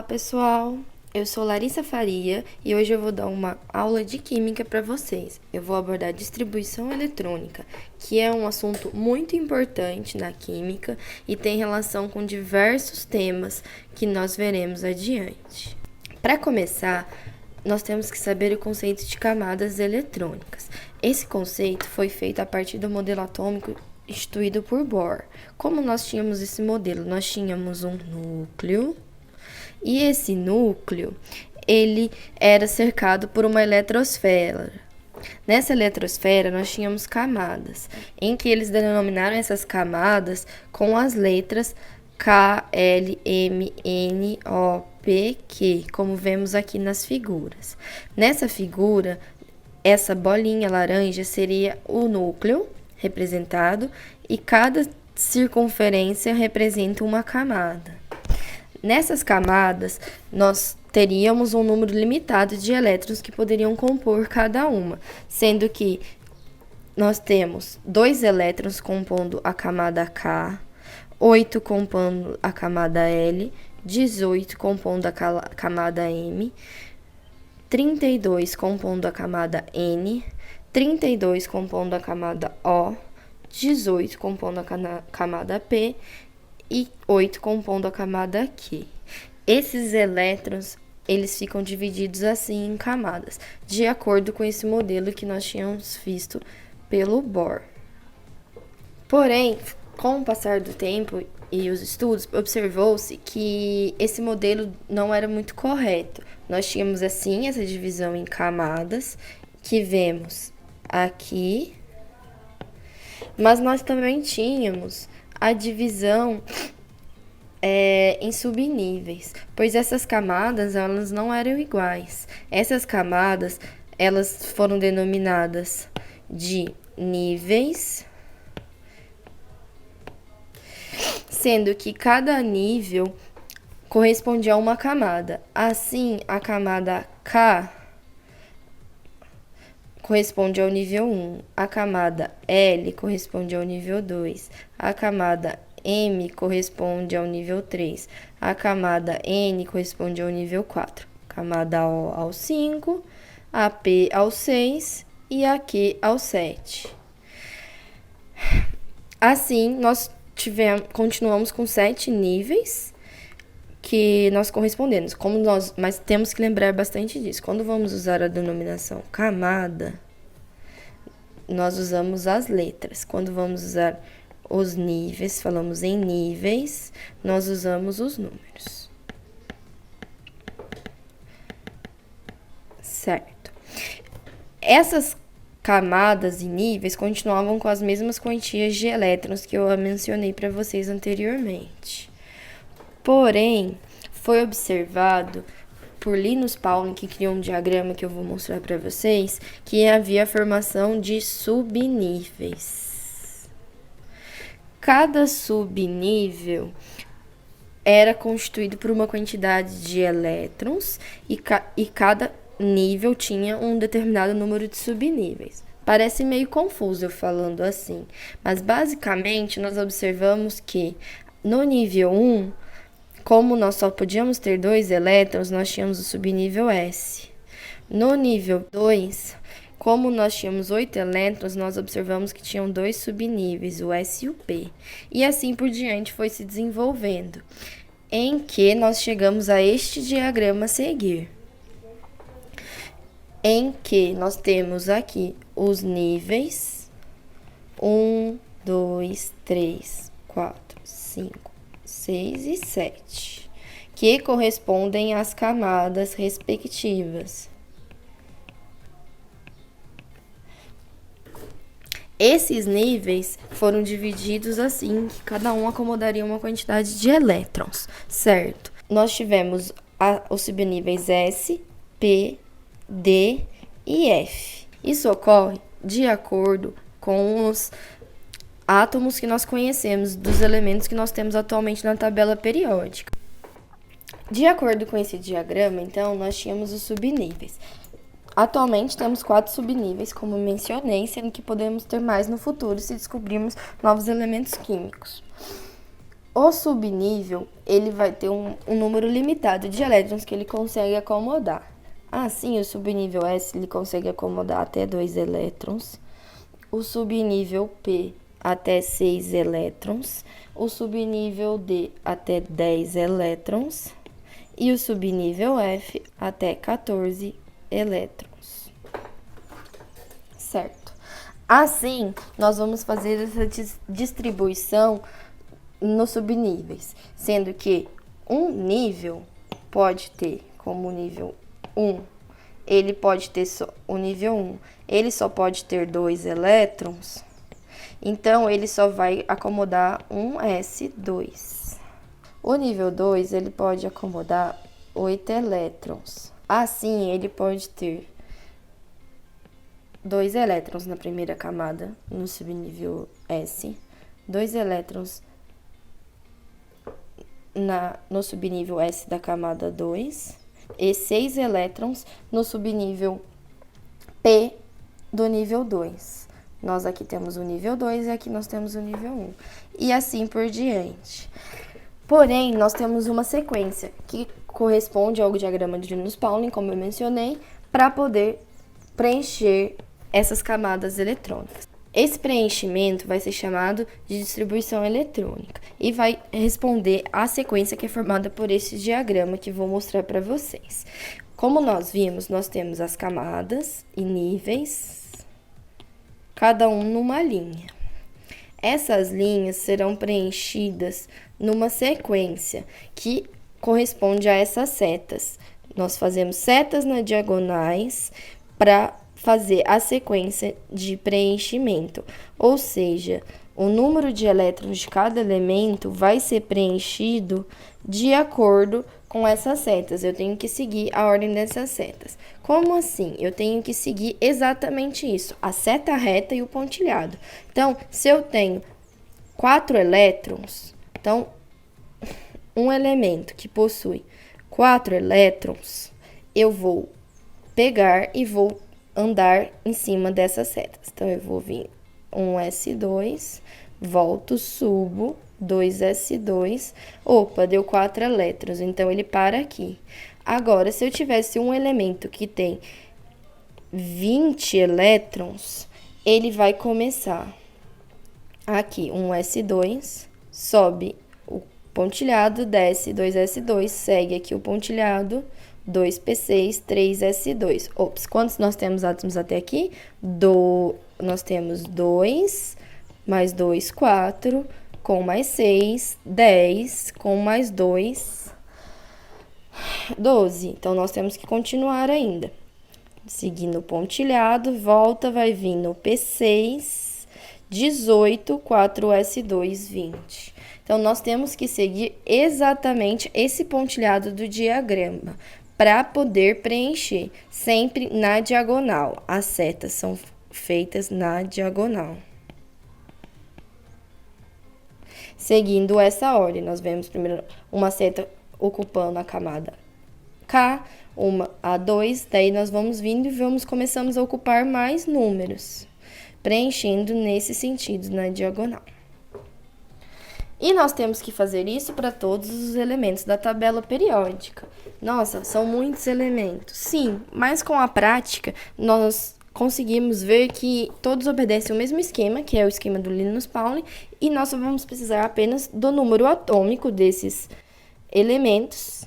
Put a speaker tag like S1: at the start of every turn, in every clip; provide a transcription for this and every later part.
S1: Olá, pessoal! Eu sou Larissa Faria e hoje eu vou dar uma aula de Química para vocês. Eu vou abordar distribuição eletrônica, que é um assunto muito importante na Química e tem relação com diversos temas que nós veremos adiante. Para começar, nós temos que saber o conceito de camadas eletrônicas. Esse conceito foi feito a partir do modelo atômico instituído por Bohr. Como nós tínhamos esse modelo? Nós tínhamos um núcleo e esse núcleo ele era cercado por uma eletrosfera. Nessa eletrosfera nós tínhamos camadas, em que eles denominaram essas camadas com as letras K, L, M, N, O, P, Q, como vemos aqui nas figuras. Nessa figura, essa bolinha laranja seria o núcleo representado e cada circunferência representa uma camada. Nessas camadas, nós teríamos um número limitado de elétrons que poderiam compor cada uma, sendo que nós temos 2 elétrons compondo a camada K, 8 compondo a camada L, 18 compondo a camada M, 32 compondo a camada N, 32 compondo a camada O, 18 compondo a camada P e 8 compondo a camada Q. Esses elétrons, eles ficam divididos assim em camadas, de acordo com esse modelo que nós tínhamos visto pelo Bohr. Porém, com o passar do tempo e os estudos, observou-se que esse modelo não era muito correto. Nós tínhamos assim essa divisão em camadas, que vemos aqui, mas nós também tínhamos a divisão em subníveis, pois essas camadas elas não eram iguais. Essas camadas elas foram denominadas de níveis, sendo que cada nível correspondia a uma camada. Assim, a camada K corresponde ao nível 1, a camada L corresponde ao nível 2, a camada M corresponde ao nível 3, a camada N corresponde ao nível 4, a camada O ao 5, a P ao 6 e a Q ao 7. Assim, nós continuamos com 7 níveis que nós correspondemos. Mas temos que lembrar bastante disso. Quando vamos usar a denominação camada, nós usamos as letras. Quando vamos usar os níveis, falamos em níveis, nós usamos os números. Certo. Essas camadas e níveis continuavam com as mesmas quantias de elétrons que eu mencionei para vocês anteriormente. Porém, foi observado por Linus Pauling, que criou um diagrama que eu vou mostrar para vocês, que havia a formação de subníveis. Cada subnível era constituído por uma quantidade de elétrons e cada nível tinha um determinado número de subníveis. Parece meio confuso eu falando assim, mas basicamente nós observamos que no nível 1, como nós só podíamos ter 2 elétrons, nós tínhamos o subnível S. No nível 2, como nós tínhamos 8 elétrons, nós observamos que tinham 2 subníveis, o S e o P. E assim por diante foi se desenvolvendo, em que nós chegamos a este diagrama a seguir, em que nós temos aqui os níveis 1, 2, 3, 4, 5, 6 e 7, que correspondem às camadas respectivas. Esses níveis foram divididos assim, que cada um acomodaria uma quantidade de elétrons, certo? Nós tivemos os subníveis S, P, D e F. Isso ocorre de acordo com os átomos que nós conhecemos, dos elementos que nós temos atualmente na tabela periódica. De acordo com esse diagrama, então, nós tínhamos os subníveis. Atualmente temos 4 subníveis, como mencionei, sendo que podemos ter mais no futuro se descobrirmos novos elementos químicos. O subnível, ele vai ter um número limitado de elétrons que ele consegue acomodar. Assim, o subnível S ele consegue acomodar até 2 elétrons, o subnível P até 6 elétrons, o subnível D até 10 elétrons e o subnível F até 14 elétrons. Certo? Assim, nós vamos fazer essa distribuição nos subníveis, sendo que um nível pode ter como nível 1, ele pode ter só o nível 1, ele só pode ter 2 elétrons, então ele só vai acomodar um S2. O nível 2, ele pode acomodar 8 elétrons. Assim, ele pode ter 2 elétrons na primeira camada, no subnível S, 2 elétrons no subnível S da camada 2 e 6 elétrons no subnível P do nível 2. Nós aqui temos o nível 2 e aqui nós temos o nível 1. E assim por diante. Porém, nós temos uma sequência que corresponde ao diagrama de Linus-Pauling, como eu mencionei, para poder preencher essas camadas eletrônicas. Esse preenchimento vai ser chamado de distribuição eletrônica e vai responder à sequência que é formada por esse diagrama que vou mostrar para vocês. Como nós vimos, nós temos as camadas e níveis, cada um numa linha. Essas linhas serão preenchidas numa sequência que corresponde a essas setas. Nós fazemos setas nas diagonais para fazer a sequência de preenchimento, ou seja, o número de elétrons de cada elemento vai ser preenchido de acordo com essas setas. Eu tenho que seguir a ordem dessas setas. Como assim? Eu tenho que seguir exatamente isso, a seta reta e o pontilhado. Então, se eu tenho 4 elétrons, então, um elemento que possui 4 elétrons, eu vou pegar e vou andar em cima dessas setas. Então, eu vou vir um S2, volto, subo, 2S2, opa, deu 4 elétrons, então ele para aqui. Agora, se eu tivesse um elemento que tem 20 elétrons, ele vai começar aqui, um S2, sobe o pontilhado, desce 2S2, segue aqui o pontilhado, 2P6, 3S2. Ops, quantos nós temos átomos até aqui? Nós temos 2, mais 2, 4, com mais 6, 10, com mais 2, 12. Então, nós temos que continuar ainda. Seguindo o pontilhado, volta, vai vir no P6, 18, 4S2, 20. Então, nós temos que seguir exatamente esse pontilhado do diagrama para poder preencher, sempre na diagonal. As setas são feitas na diagonal. Seguindo essa ordem, nós vemos primeiro uma seta ocupando a camada K, uma A2, daí nós vamos vindo e começamos a ocupar mais números, preenchendo nesse sentido, na diagonal. E nós temos que fazer isso para todos os elementos da tabela periódica. Nossa, são muitos elementos. Sim, mas com a prática, nós conseguimos ver que todos obedecem o mesmo esquema, que é o esquema do Linus-Pauling, e nós só vamos precisar apenas do número atômico desses elementos,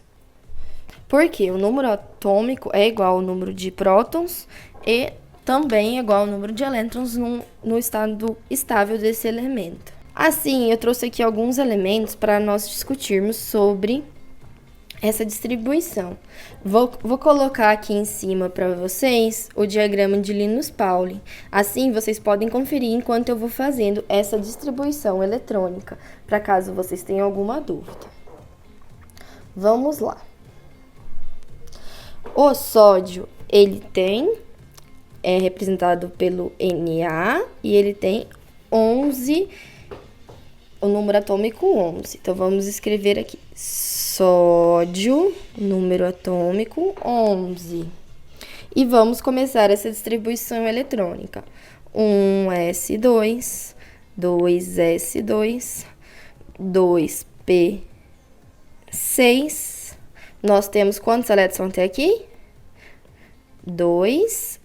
S1: porque o número atômico é igual ao número de prótons e também é igual ao número de elétrons no estado estável desse elemento. Assim, eu trouxe aqui alguns elementos para nós discutirmos sobre essa distribuição. Vou colocar aqui em cima para vocês o diagrama de Linus-Pauling. Assim, vocês podem conferir enquanto eu vou fazendo essa distribuição eletrônica, para caso vocês tenham alguma dúvida. Vamos lá. O sódio, ele é representado pelo Na e ele tem 11, o número atômico 11. Então, vamos escrever aqui, sódio, número atômico 11. E vamos começar essa distribuição eletrônica. 1S2, 2S2, 2 2p6. Nós temos quantos elétrons até aqui? 2,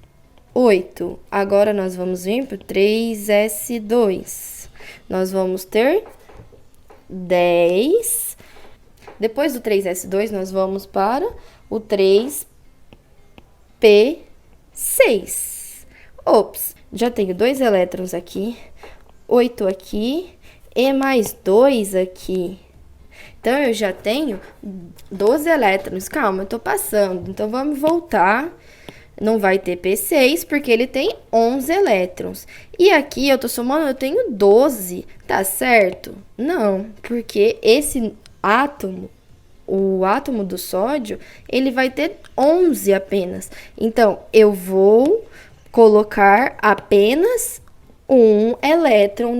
S1: 8. Agora, nós vamos vir para o 3s2. Nós vamos ter 10. Depois do 3s2, nós vamos para o 3p6. Ops, já tenho 2 elétrons aqui, 8 aqui e mais 2 aqui. Então, eu já tenho 12 elétrons. Calma, eu tô passando. Então, vamos voltar. Não vai ter P6, porque ele tem 11 elétrons. E aqui, eu tô somando, eu tenho 12. Tá certo? Não, porque esse átomo, o átomo do sódio, ele vai ter 11 apenas. Então, eu vou colocar apenas um elétron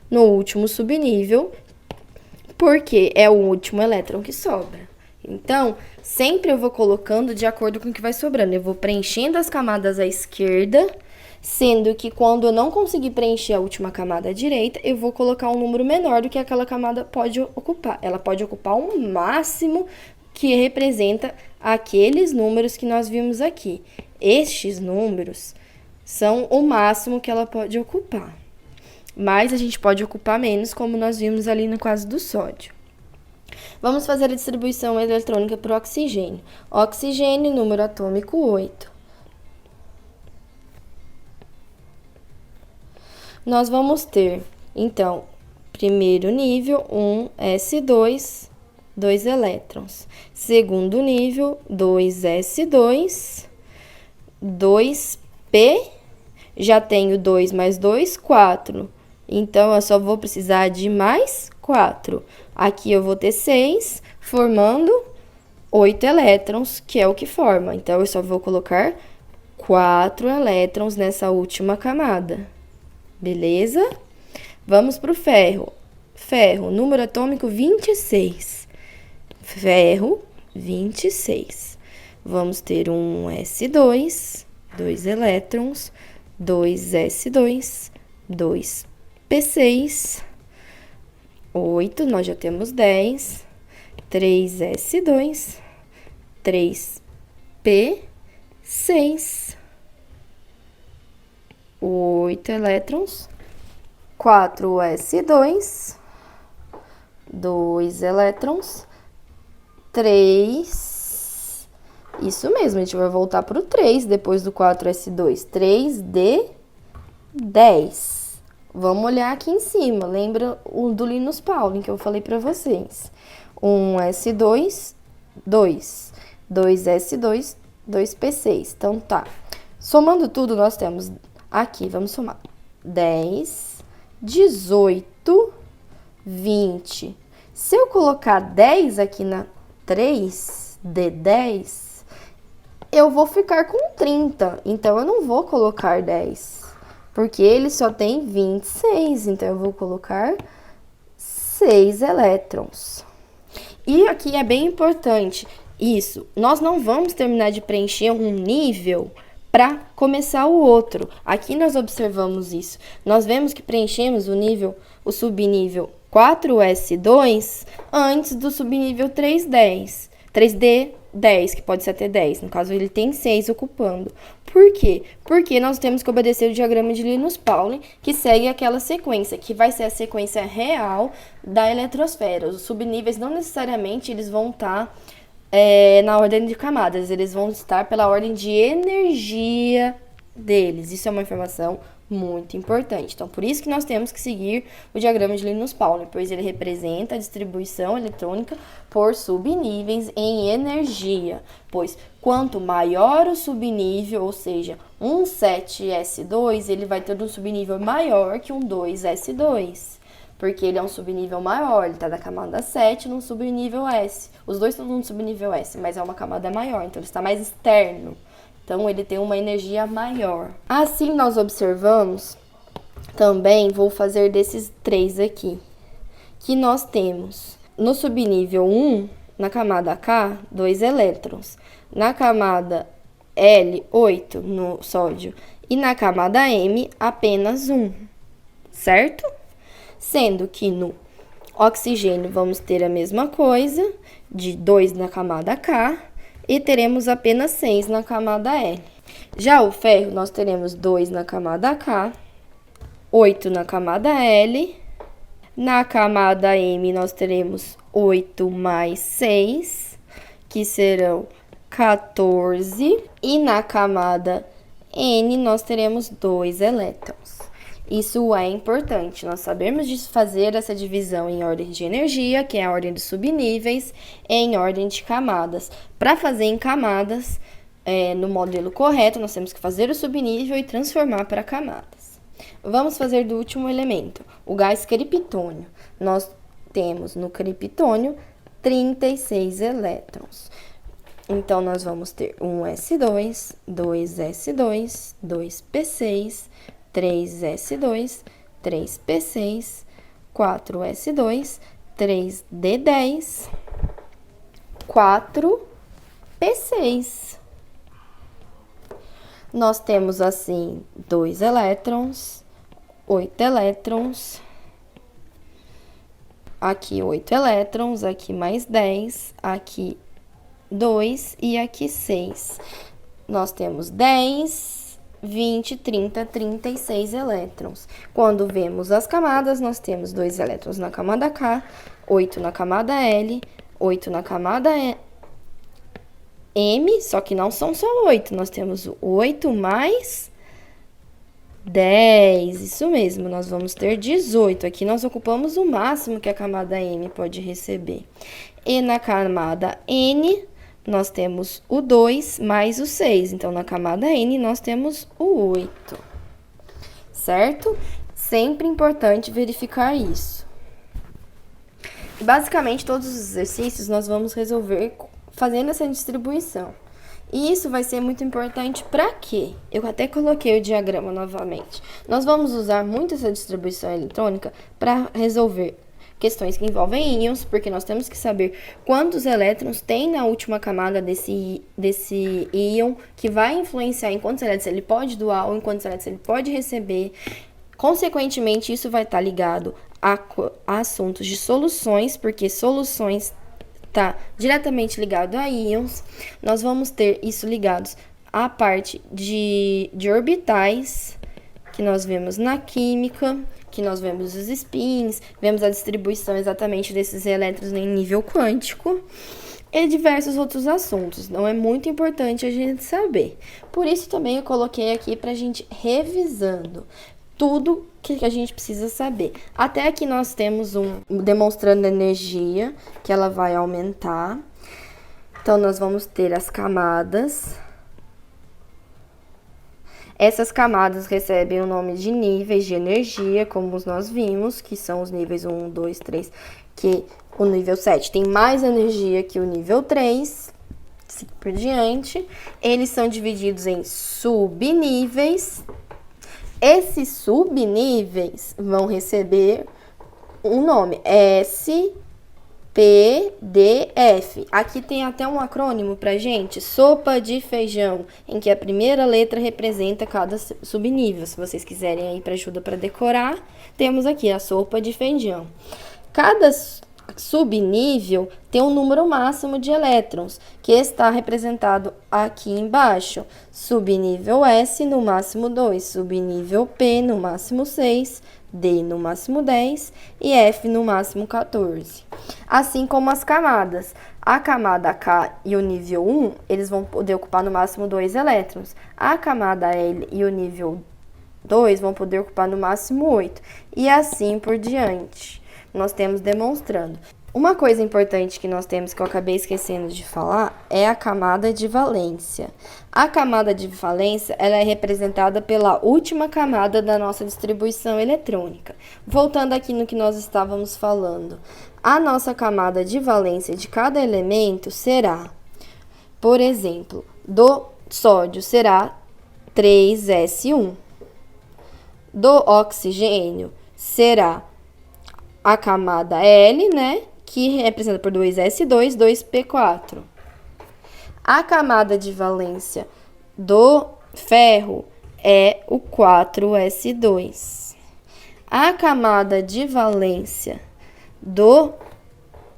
S1: no último subnível, porque é o último elétron que sobra. Então, sempre eu vou colocando de acordo com o que vai sobrando. Eu vou preenchendo as camadas à esquerda, sendo que quando eu não conseguir preencher a última camada à direita, eu vou colocar um número menor do que aquela camada pode ocupar. Ela pode ocupar um máximo que representa aqueles números que nós vimos aqui. Estes números são o máximo que ela pode ocupar. Mas a gente pode ocupar menos, como nós vimos ali no caso do sódio. Vamos fazer a distribuição eletrônica para o oxigênio. Oxigênio, número atômico 8. Nós vamos ter, então, primeiro nível, 1s2, 2 elétrons. Segundo nível, 2s2, 2p, já tenho 2 mais 2, 4. Então, eu só vou precisar de mais 4. Aqui eu vou ter 6, formando 8 elétrons, que é o que forma. Então, eu só vou colocar 4 elétrons nessa última camada. Beleza? Vamos para o ferro. Ferro, número atômico 26. Ferro, 26. Vamos ter um S2, 2 elétrons, 2s2, 2p6, 8, nós já temos 10, 3s2, 3p6, 8 elétrons, 4s2, 2 elétrons, 3. Isso mesmo, a gente vai voltar para o 3 depois do 4s2. 3d10. Vamos olhar aqui em cima. Lembra o do Linus Pauling que eu falei para vocês. 1s2, 2. 2s2, 2p6. Então, tá. Somando tudo, nós temos aqui, vamos somar. 10, 18, 20. Se eu colocar 10 aqui na 3d10, eu vou ficar com 30. Então, eu não vou colocar 10. Porque ele só tem 26. Então, eu vou colocar 6 elétrons. E aqui é bem importante isso. Nós não vamos terminar de preencher um nível para começar o outro. Aqui nós observamos isso. Nós vemos que preenchemos o subnível 4s2 antes do subnível 3d10, que pode ser até 10. No caso, ele tem 6 ocupando. Por quê? Porque nós temos que obedecer o diagrama de Linus Pauling, que segue aquela sequência, que vai ser a sequência real da eletrosfera. Os subníveis não necessariamente eles vão estar na ordem de camadas, eles vão estar pela ordem de energia deles. Isso é uma informação muito importante. Então, por isso que nós temos que seguir o diagrama de Linus Pauling, pois ele representa a distribuição eletrônica por subníveis em energia. Pois, quanto maior o subnível, ou seja, um 7s2, ele vai ter um subnível maior que um 2s2. Porque ele é um subnível maior, ele está na camada 7 num subnível S. Os dois estão no subnível S, mas é uma camada maior, então ele está mais externo. Então, ele tem uma energia maior. Assim, nós observamos, também vou fazer desses 3 aqui, que nós temos no subnível 1, na camada K, 2 elétrons. Na camada L, 8 no sódio. E na camada M, apenas 1, certo? Sendo que no Oxigênio, vamos ter a mesma coisa, de 2 na camada K, e teremos apenas 6 na camada L. Já o ferro, nós teremos 2 na camada K, 8 na camada L. Na camada M, nós teremos 8 mais 6, que serão 14. E na camada N, nós teremos 2 elétrons. Isso é importante, nós sabemos de fazer essa divisão em ordem de energia, que é a ordem dos subníveis, e em ordem de camadas. Para fazer em camadas, no modelo correto, nós temos que fazer o subnível e transformar para camadas. Vamos fazer do último elemento, o gás criptônio. Nós temos no criptônio 36 elétrons. Então, nós vamos ter um S2, 2S2, 2P6, 3S2, 3P6, 4S2, 3D10, 4P6. Nós temos, assim, 2 elétrons, 8 elétrons, aqui 8 elétrons, aqui mais 10, aqui 2 e aqui 6. Nós temos 10, 20, 30, 36 elétrons. Quando vemos as camadas, nós temos 2 elétrons na camada K, 8 na camada L, 8 na camada M, só que não são só 8, nós temos 8 mais 10, isso mesmo, nós vamos ter 18. Aqui nós ocupamos o máximo que a camada M pode receber. E na camada N, nós temos o 2 mais o 6. Então, na camada N, nós temos o 8. Certo? Sempre importante verificar isso. Basicamente, todos os exercícios nós vamos resolver fazendo essa distribuição. E isso vai ser muito importante para quê? Eu até coloquei o diagrama novamente. Nós vamos usar muito essa distribuição eletrônica para resolver questões que envolvem íons, porque nós temos que saber quantos elétrons tem na última camada desse íon, que vai influenciar em quantos elétrons ele pode doar ou em quantos elétrons ele pode receber. Consequentemente, isso vai estar ligado a assuntos de soluções, porque soluções está diretamente ligado a íons. Nós vamos ter isso ligados à parte de orbitais, que nós vemos na química, que nós vemos os spins, vemos a distribuição exatamente desses elétrons em nível quântico e diversos outros assuntos. Então, é muito importante a gente saber. Por isso, também eu coloquei aqui para a gente revisando tudo que a gente precisa saber. Até aqui nós temos demonstrando energia, que ela vai aumentar. Então, nós vamos ter as camadas. Essas camadas recebem o nome de níveis de energia, como nós vimos, que são os níveis 1, 2, 3, que o nível 7 tem mais energia que o nível 3, assim por diante. Eles são divididos em subníveis. Esses subníveis vão receber um nome, S, P, D, F. Aqui tem até um acrônimo pra gente, sopa de feijão, em que a primeira letra representa cada subnível. Se vocês quiserem aí para ajuda para decorar, temos aqui a sopa de feijão. Cada subnível tem um número máximo de elétrons, que está representado aqui embaixo. Subnível S, no máximo 2, subnível P, no máximo 6, D no máximo 10 e F no máximo 14. Assim como as camadas. A camada K e o nível 1, eles vão poder ocupar no máximo 2 elétrons. A camada L e o nível 2 vão poder ocupar no máximo 8. E assim por diante. Nós temos demonstrando. Uma coisa importante que nós temos, que eu acabei esquecendo de falar, é a camada de valência. A camada de valência, ela é representada pela última camada da nossa distribuição eletrônica. Voltando aqui no que nós estávamos falando, a nossa camada de valência de cada elemento será, por exemplo, do sódio será 3S1, do oxigênio será a camada L, né? Que é representada por 2S2, 2P4. A camada de valência do ferro é o 4S2. A camada de valência do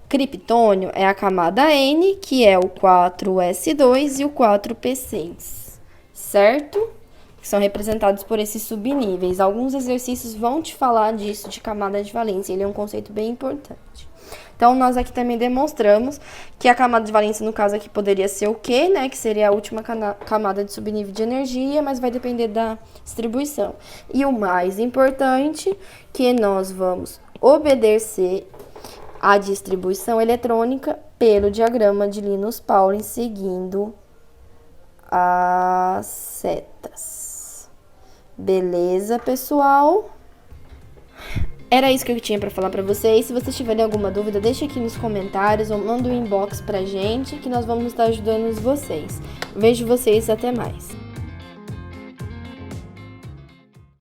S1: criptônio é a camada N, que é o 4s2 e o 4p6, certo? Que são representados por esses subníveis. Alguns exercícios vão te falar disso, de camada de valência. Ele é um conceito bem importante. Então, nós aqui também demonstramos que a camada de valência, no caso aqui, poderia ser o Q, né? Que seria a última camada de subnível de energia, mas vai depender da distribuição. E o mais importante, que nós vamos obedecer a distribuição eletrônica pelo diagrama de Linus Pauling, seguindo as setas. Beleza, pessoal? Era isso que eu tinha para falar para vocês. Se vocês tiverem alguma dúvida, deixa aqui nos comentários ou manda um inbox pra gente, que nós vamos estar ajudando vocês. Vejo vocês, até mais.